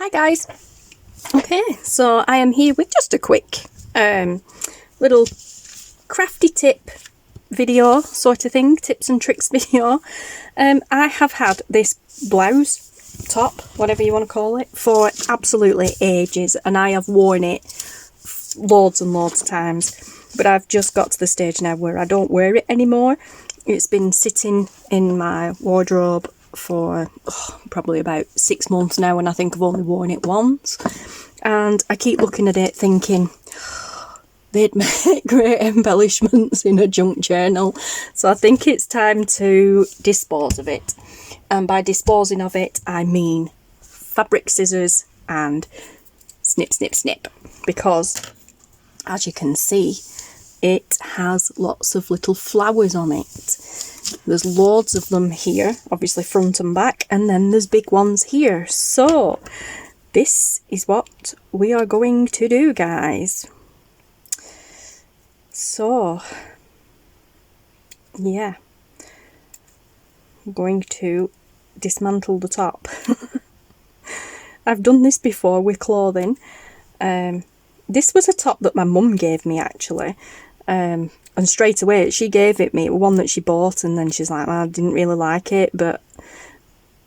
Hi guys. Okay, so I am here with just a quick little crafty tip video sort of thing, tips and tricks video. I have had this blouse top, whatever you want to call it, for absolutely ages, and I have worn it loads and loads of times, but I've just got to the stage now where I don't wear it anymore. It's been sitting in my wardrobe for probably about 6 months now, and I think I've only worn it once, and I keep looking at it thinking they'd make great embellishments in a junk journal. So I think it's time to dispose of it, and by disposing of it I mean fabric scissors and snip snip snip, because as you can see it has lots of little flowers on it. There's loads of them here, obviously front and back, and then there's big ones here. So this is what we are going to do, guys. So yeah, I'm going to dismantle the top. I've done this before with clothing. This was a top that my mum gave me actually. And straight away she gave it me, one that she bought, and then she's like, well, I didn't really like it, but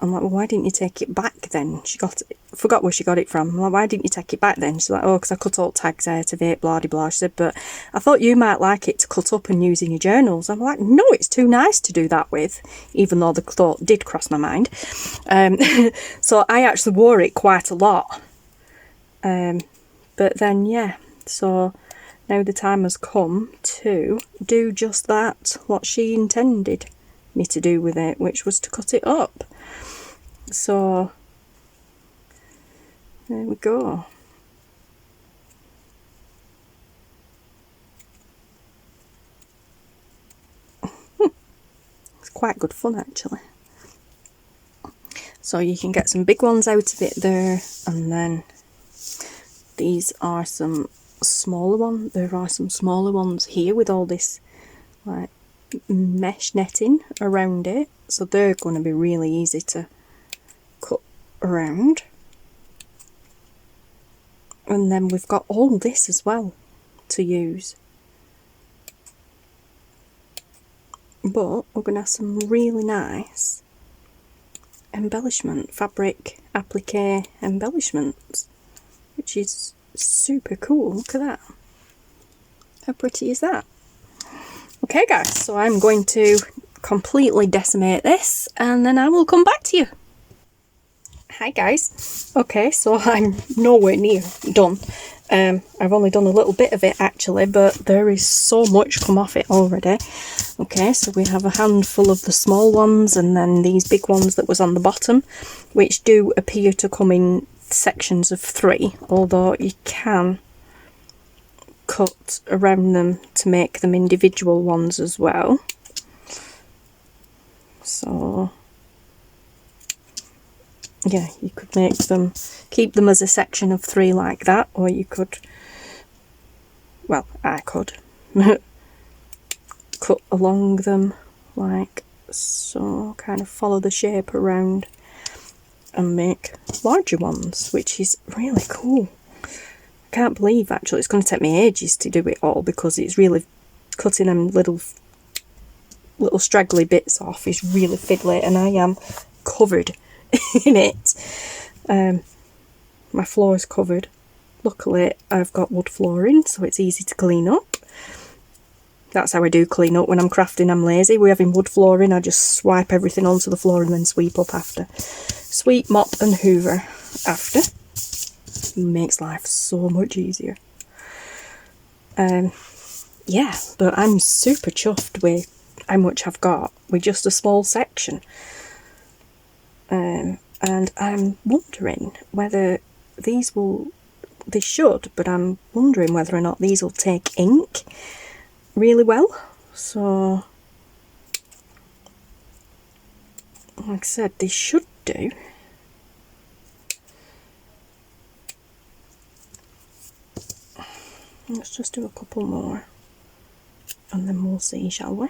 I'm like, well, why didn't you take it back then? She got it, forgot where she got it from. I'm like, why didn't you take it back then? She's like, oh, because I cut all tags out of it, blah de blah. She said, but I thought you might like it to cut up and use in your journals. I'm like, no, it's too nice to do that with, even though the thought did cross my mind. So I actually wore it quite a lot. But then yeah, so now the time has come to do just that, what she intended me to do with it, which was to cut it up. So there we go. It's quite good fun actually. So you can get some big ones out of it there, and then these are some smaller ones. There are some smaller ones here with all this like mesh netting around it, so they're going to be really easy to cut around. And then we've got all this as well to use, but we're going to have some really nice embellishment, fabric applique embellishments, which is super cool. Look at that. How pretty is that? Okay guys, so I'm going to completely decimate this and then I will come back to you. Hi guys. Okay, so I'm nowhere near done. I've only done a little bit of it actually, but there is so much come off it already. Okay, so we have a handful of the small ones and then these big ones that was on the bottom, which do appear to come in sections of 3, although you can cut around them to make them individual ones as well. So yeah, you could make them, keep them as a section of 3 like that, or you could, well, I could cut along them like so, kind of follow the shape around and make larger ones, which is really cool. I can't believe actually it's going to take me ages to do it all, because it's really cutting them little straggly bits off is really fiddly, and I am covered in it. My floor is covered. Luckily I've got wood flooring, so it's easy to clean up. That's how I do clean up when I'm crafting. I'm lazy. We're having wood flooring, I just swipe everything onto the floor and then sweep up after. Sweep, mop and hoover after. Makes life so much easier. Yeah, but I'm super chuffed with how much I've got with just a small section. And I'm wondering whether these will, they should, but I'm wondering whether or not these will take ink really well. So like I said, they should do. Let's just do a couple more and then we'll see, shall we?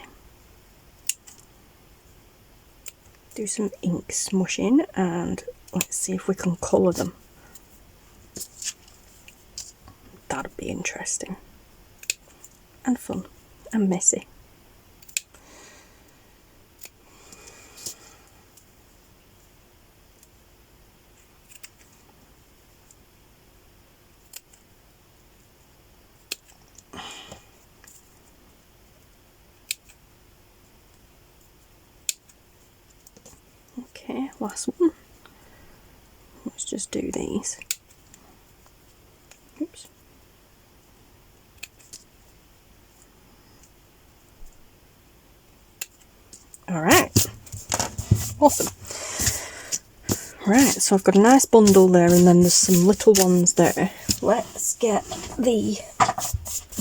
Do some ink smushing and let's see if we can colour them That'd be interesting. And fun. And messy. Okay, last one. Let's just do these. Oops. Alright. Awesome. Right, so I've got a nice bundle there, and then there's some little ones there. Let's get the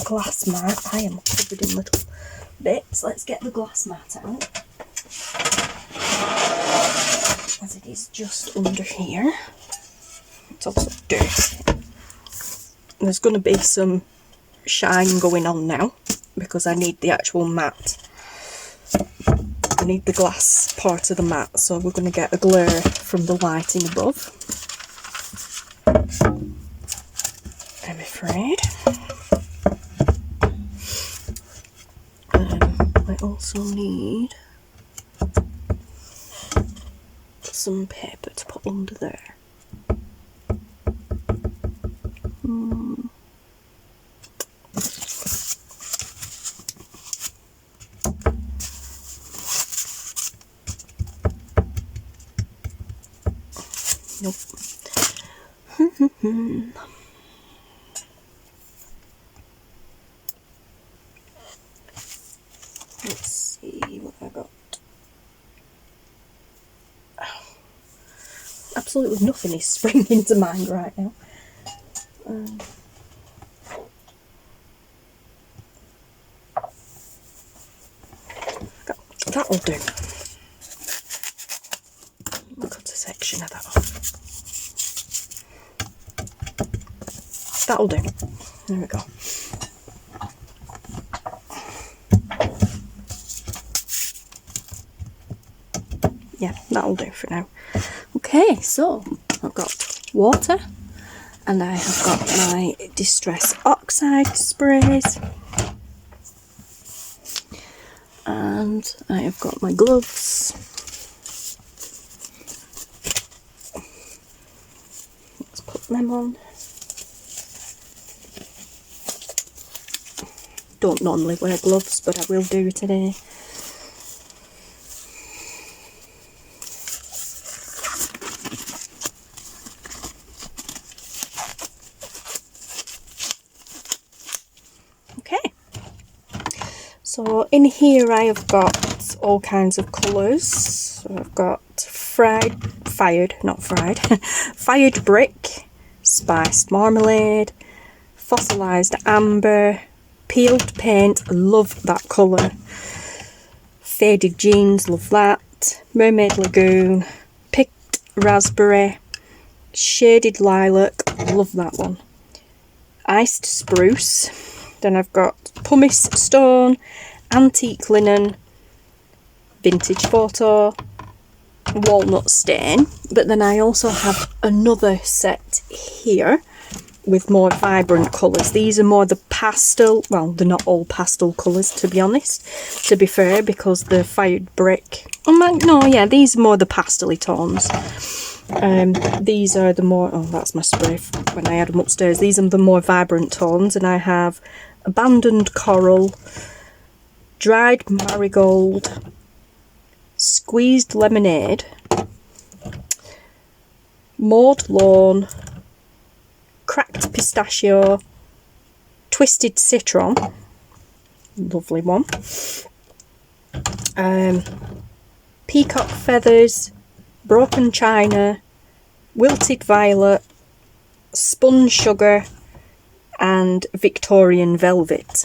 glass mat. I am covered in little bits. Let's get the glass mat out, as it is just under here. It's also dirty. There's going to be some shine going on now, because I need the actual mat. I need the glass part of the mat, so we're going to get a glare from the lighting above, I'm afraid. I also need some paper to put under there. Nope. Let's see what I got. Oh, absolutely nothing is springing to mind right now. That'll do. We'll cut a section of that off. That'll do. There we go. Yeah, that'll do for now. Okay, so I've got water, and I have got my Distress Oxide sprays, and I have got my gloves. Let's put them on. Don't normally wear gloves, but I will do today. Okay, so in here I have got all kinds of colours. So I've got fired brick, spiced marmalade, fossilised amber, peeled paint, love that colour, faded jeans, love that, mermaid lagoon, picked raspberry, shaded lilac, love that one, iced spruce, then I've got pumice stone, antique linen, vintage photo, walnut stain, but then I also have another set here with more vibrant colours. These are more the pastel, well, they're not all pastel colours, to be honest, to be fair, because the fired brick, these are more the pastel-y tones. These are the more, oh, that's my spray when I had them upstairs. These are the more vibrant tones, and I have abandoned coral, dried marigold, squeezed lemonade, mauve lawn, cracked pistachio, twisted citron, lovely one, peacock feathers, broken china, wilted violet, spun sugar, and Victorian velvet.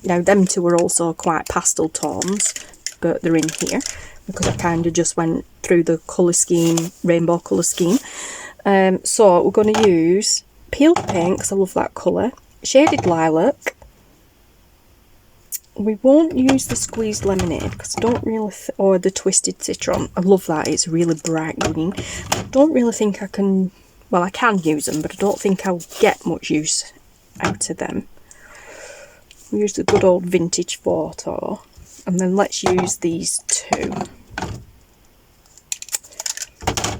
Now them two are also quite pastel tones, but they're in here because I kind of just went through the colour scheme, rainbow colour scheme. So we're going to use peeled paint, because I love that colour, shaded lilac. We won't use the squeezed lemonade because I don't really, or the twisted citron. I love that, it's really bright green. I don't really think I can, well, I can use them, but I don't think I'll get much use out of them. We'll use the good old vintage photo, and then let's use these two.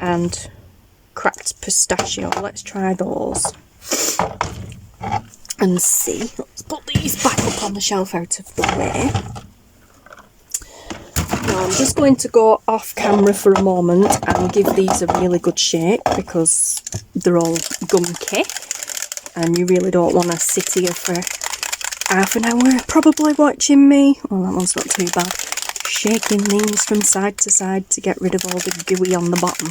And cracked pistachio, let's try those and see. Let's put these back up on the shelf out of the way. Now I'm just going to go off camera for a moment and give these a really good shake because they're all gunky and you really don't want to sit here for half an hour probably watching me. Oh, that one's not too bad. Shaking these from side to side to get rid of all the gooey on the bottom.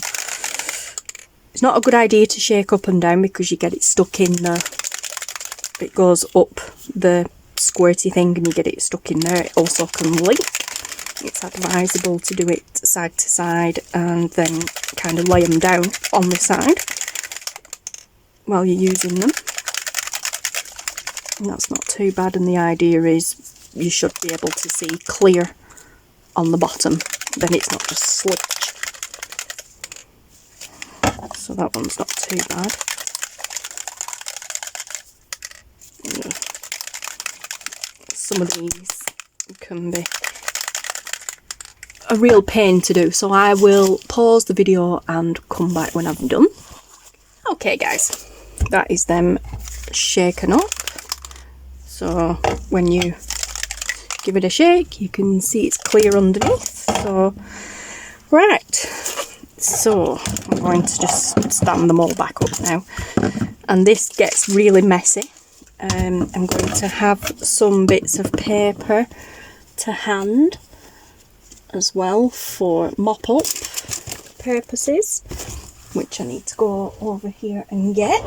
It's not a good idea to shake up and down because you get it stuck in the, it goes up the squirty thing and you get it stuck in there. It also can leak. It's advisable to do it side to side and then kind of lay them down on the side while you're using them. And that's not too bad, and the idea is you should be able to see clear on the bottom, then it's not just sludge. So that one's not too bad. Some of these can be a real pain to do, so I will pause the video and come back when I'm done. Okay guys, that is them shaken up. So when you give it a shake, you can see it's clear underneath. So, right, so I'm going to just stand them all back up now. And this gets really messy. I'm going to have some bits of paper to hand as well for mop up purposes, which I need to go over here and get.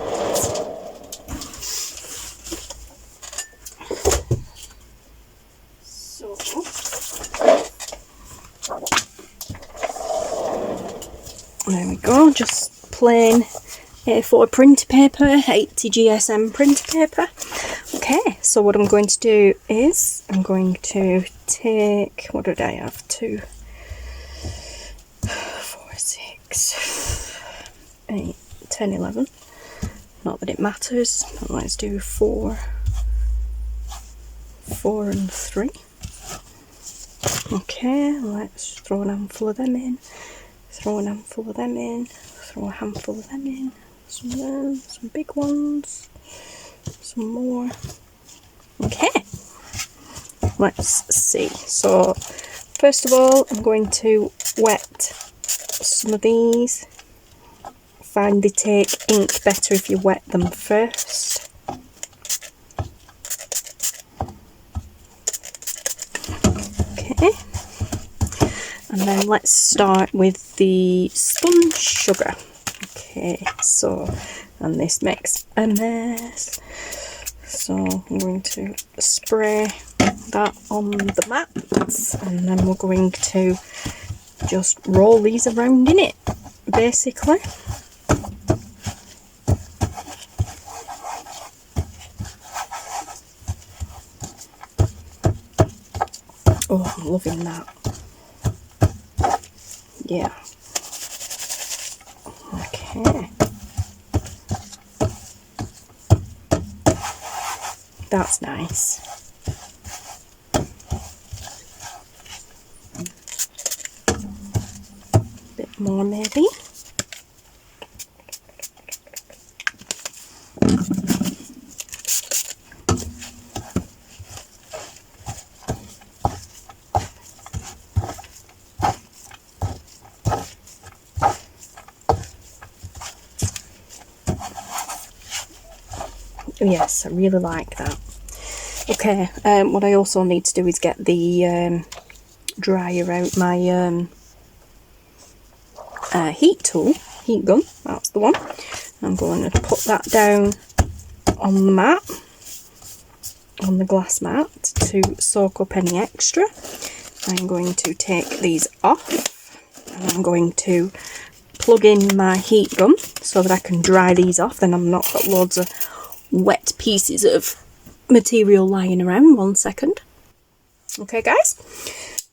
There we go, just plain A4 printer paper, 80 GSM printer paper. Okay, so what I'm going to do is I'm going to take, what did I have? 2, 4, 6, 8, 10, 11. Not that it matters. Let's do 4, 4 and 3. Okay, let's throw a handful of them in. Throw a handful of them in, throw a handful of them in, some of them, some big ones, some more. Okay, let's see. So, first of all, I'm going to wet some of these. Find they take ink better if you wet them first. Okay. And then let's start with the Spun Sugar. Okay, so, and this makes a mess. So I'm going to spray that on the mats, and then we're going to just roll these around in it, basically. Oh, I'm loving that. Yeah. Okay. That's nice. Bit more maybe. Yes, I really like that. Okay, what I also need to do is get the dryer out my heat gun, that's the one. I'm going to put that down on the mat, on the glass mat, to soak up any extra. I'm going to take these off, and I'm going to plug in my heat gun so that I can dry these off, then I'm not got loads of wet pieces of material lying around. 1 second. Okay guys,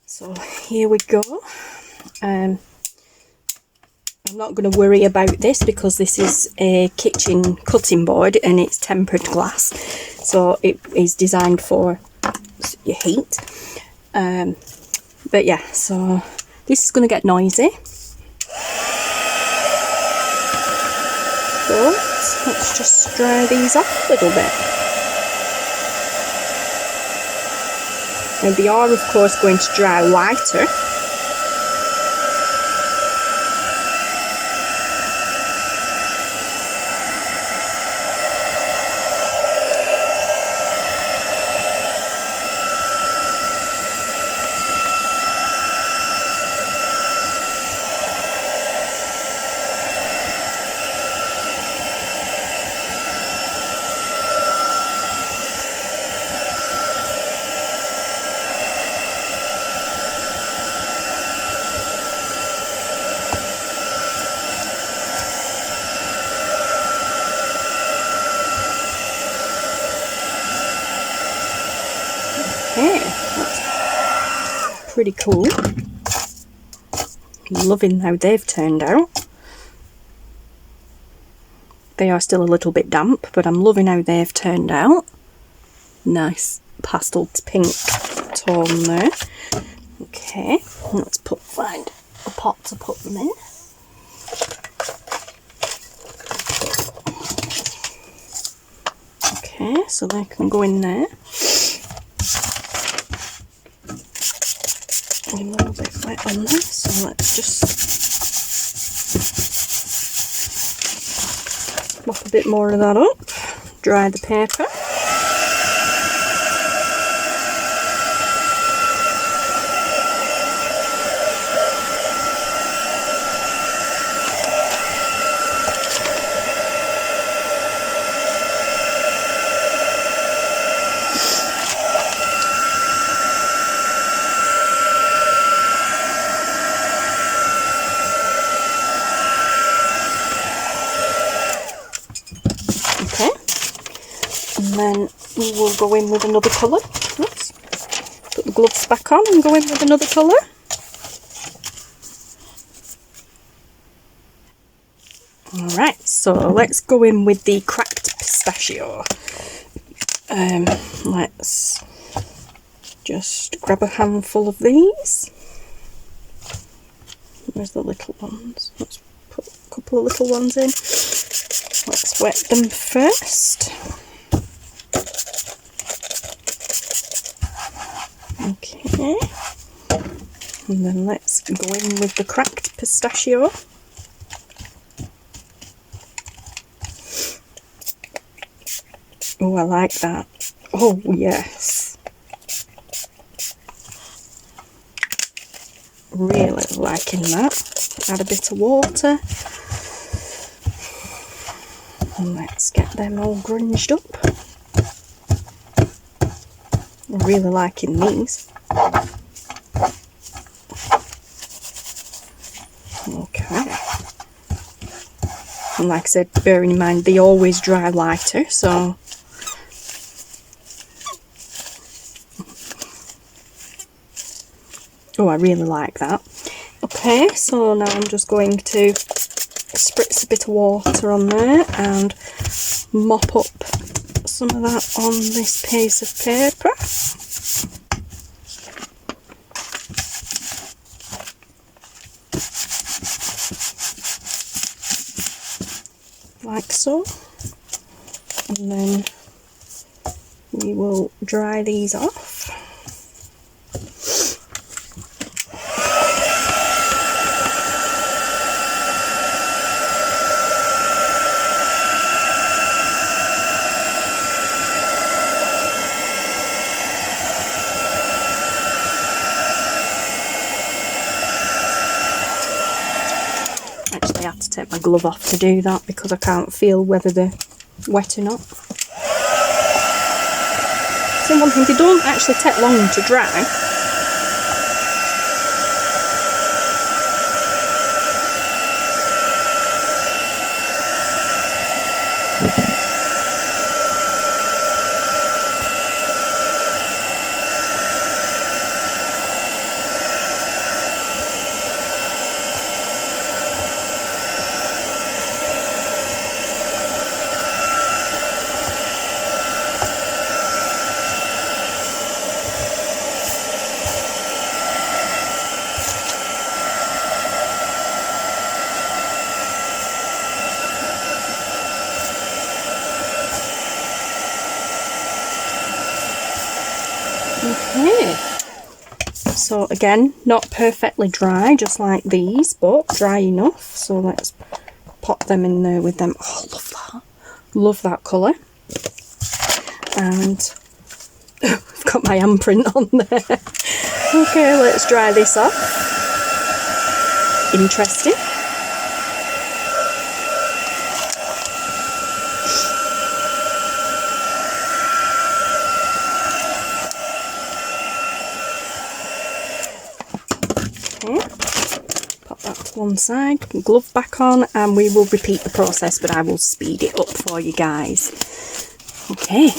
so here we go. I'm I'm not going to worry about this because this is a kitchen cutting board and it's tempered glass, so it is designed for your heat. But yeah, so this is going to get noisy. But let's just dry these off a little bit. And they are of course going to dry lighter. Okay, that's pretty cool. I'm loving how they've turned out. They are still a little bit damp, but I'm loving how they've turned out. Nice pastel pink tone there. Okay, let's find a pot to put them in. Okay, so they can go in there. A little bit wet on there, so let's just mop a bit more of that up, dry the paper. And then we will go in with another colour. Oops. Put the gloves back on and go in with another colour. Alright, so let's go in with the cracked pistachio. Let's just grab a handful of these. Where's the little ones? Let's put a couple of little ones in. Let's wet them first. Okay, and then let's go in with the cracked pistachio. Oh, I like that. Oh, yes. Really liking that. Add a bit of water. And let's get them all grunged up. I'm really liking these. Okay. And like I said, bearing in mind they always dry lighter, so oh, I really like that. Okay, so now I'm just going to spritz a bit of water on there and mop up some of that on this piece of paper. Like so. And then we will dry these off. Actually, I have to take my glove off to do that because I can't feel whether they're wet or not. See, one thing, they don't actually take long to dry. Okay. So again, not perfectly dry, just like these, but dry enough. So let's pop them in there with them. Oh, love that. Love that colour. And I've got my handprint on there. Okay, let's dry this off. Interesting. Pop that to one side, glove back on, and we will repeat the process, but I will speed it up for you guys. Okay.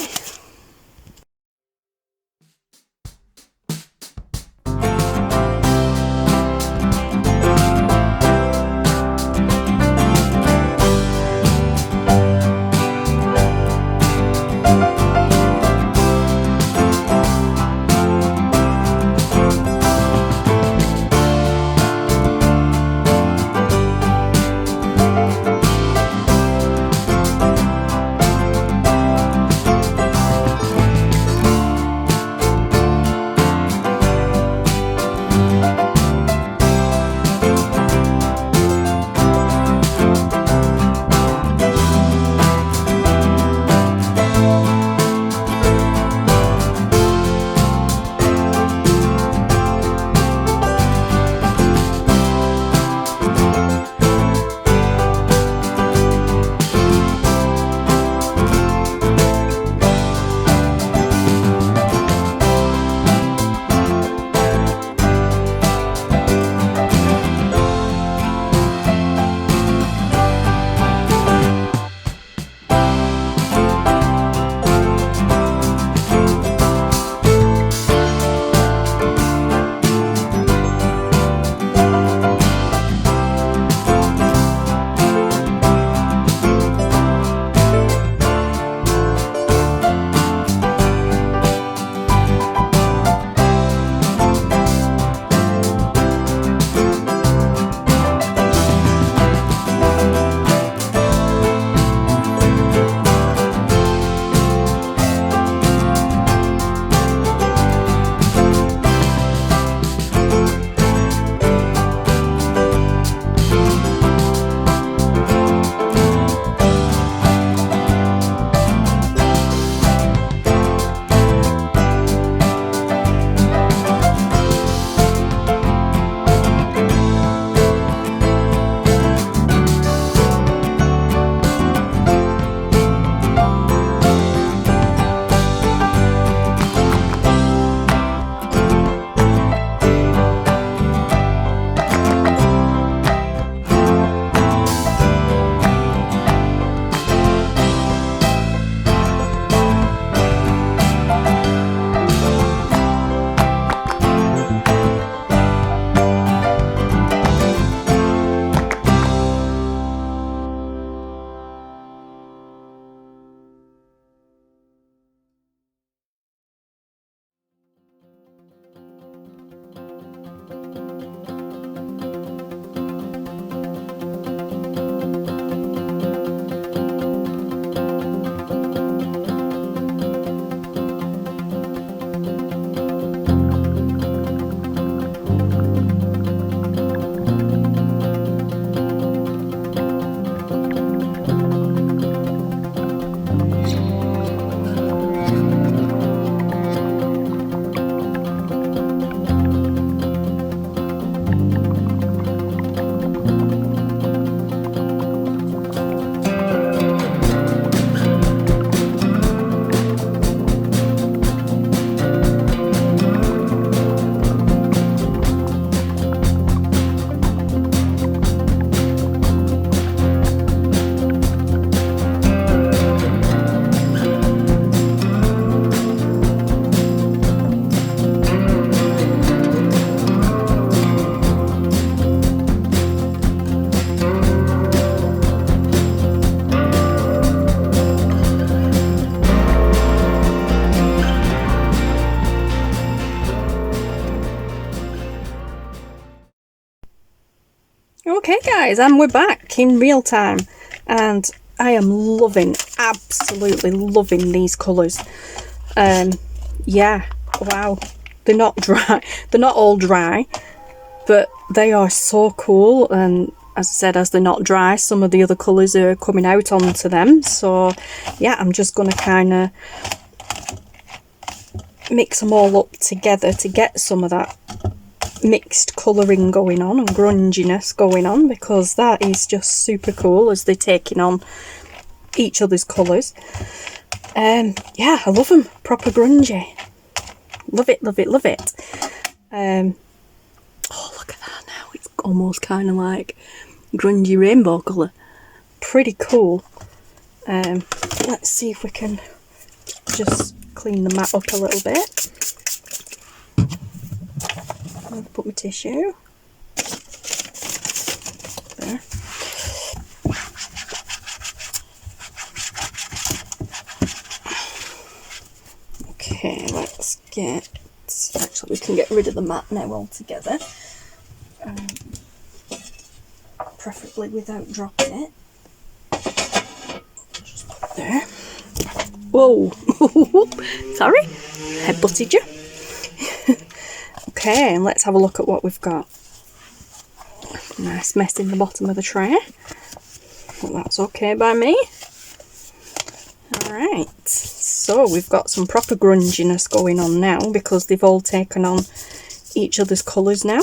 Okay guys, and we're back in real time, and I am loving, absolutely loving these colours. Yeah, wow, they're not dry. They're not all dry, but they are so cool. And as I said, as they're not dry, some of the other colours are coming out onto them. So yeah, I'm just going to kind of mix them all up together to get some of that mixed colouring going on and grunginess going on, because that is just super cool as they're taking on each other's colours. Yeah, I love them. Proper grungy. Love it, love it, love it. Oh, look at that now. It's almost kind of like grungy rainbow colour. Pretty cool. Let's see if we can just clean the mat up a little bit. I'll put my tissue there. Okay, let's get, actually we can get rid of the mat now altogether, preferably without dropping it. Just put it there. Whoa, sorry, head butted you. Okay, and let's have a look at what we've got. Nice mess in the bottom of the tray. Well, that's okay by me. Alright, so we've got some proper grunginess going on now because they've all taken on each other's colours now.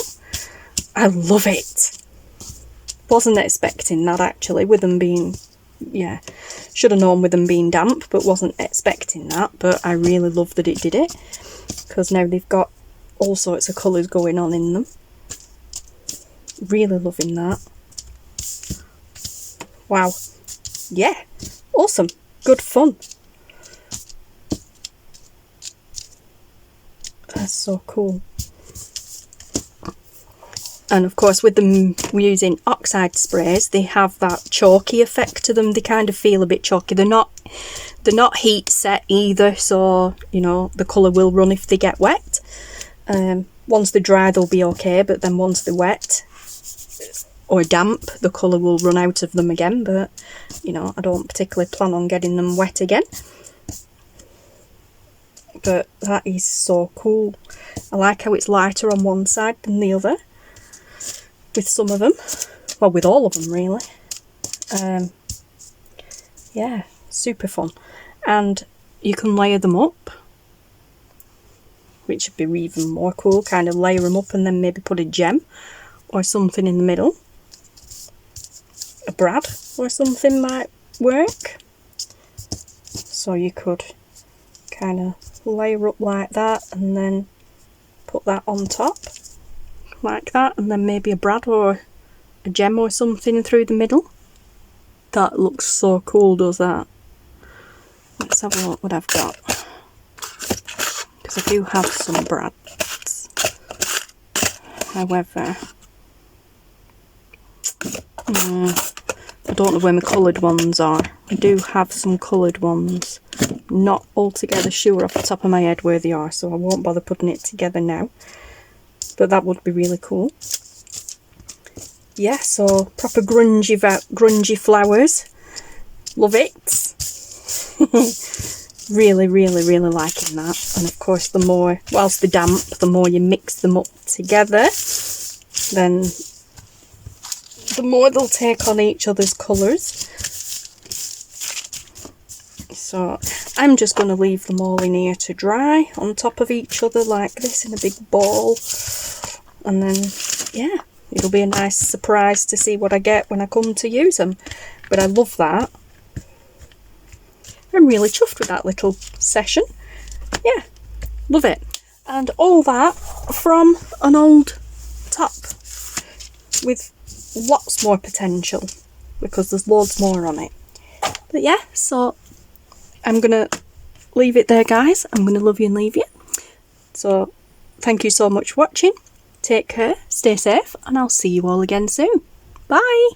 I love it. Wasn't expecting that actually, with them being, yeah, should have known with them being damp, but wasn't expecting that. But I really love that it did it, because now they've got all sorts of colours going on in them. Really loving that. Wow. Yeah. Awesome. Good fun. That's so cool. And of course with them using Oxide sprays, they have that chalky effect to them. They kind of feel a bit chalky. They're not heat set either, so you know the colour will run if they get wet. Once they're dry they'll be okay, but then once they're wet or damp the colour will run out of them again. But you know, I don't particularly plan on getting them wet again. But that is so cool. I like how it's lighter on one side than the other with some of them, well, with all of them really. Yeah, super fun. And you can layer them up, which would be even more cool. Kind of layer them up and then maybe put a gem or something in the middle. A brad or something might work. So you could kind of layer up like that and then put that on top like that, and then maybe a brad or a gem or something through the middle. That looks so cool, does that? Let's have a look what I've got, because I do have some brads. However, I don't know where my coloured ones are. I do have some coloured ones. Not altogether sure off the top of my head where they are, so I won't bother putting it together now. But that would be really cool. Yeah, so proper grungy flowers. Love it. Really, really, really liking that. And of course, the more, whilst they're damp, the more you mix them up together, then the more they'll take on each other's colours. So I'm just going to leave them all in here to dry on top of each other like this in a big ball. And then, yeah, it'll be a nice surprise to see what I get when I come to use them. But I love that. I'm really chuffed with that little session. Yeah, love it. And all that from an old top with lots more potential, because there's loads more on it. But yeah, so I'm going to leave it there, guys. I'm going to love you and leave you. So thank you so much for watching. Take care, stay safe, and I'll see you all again soon. Bye!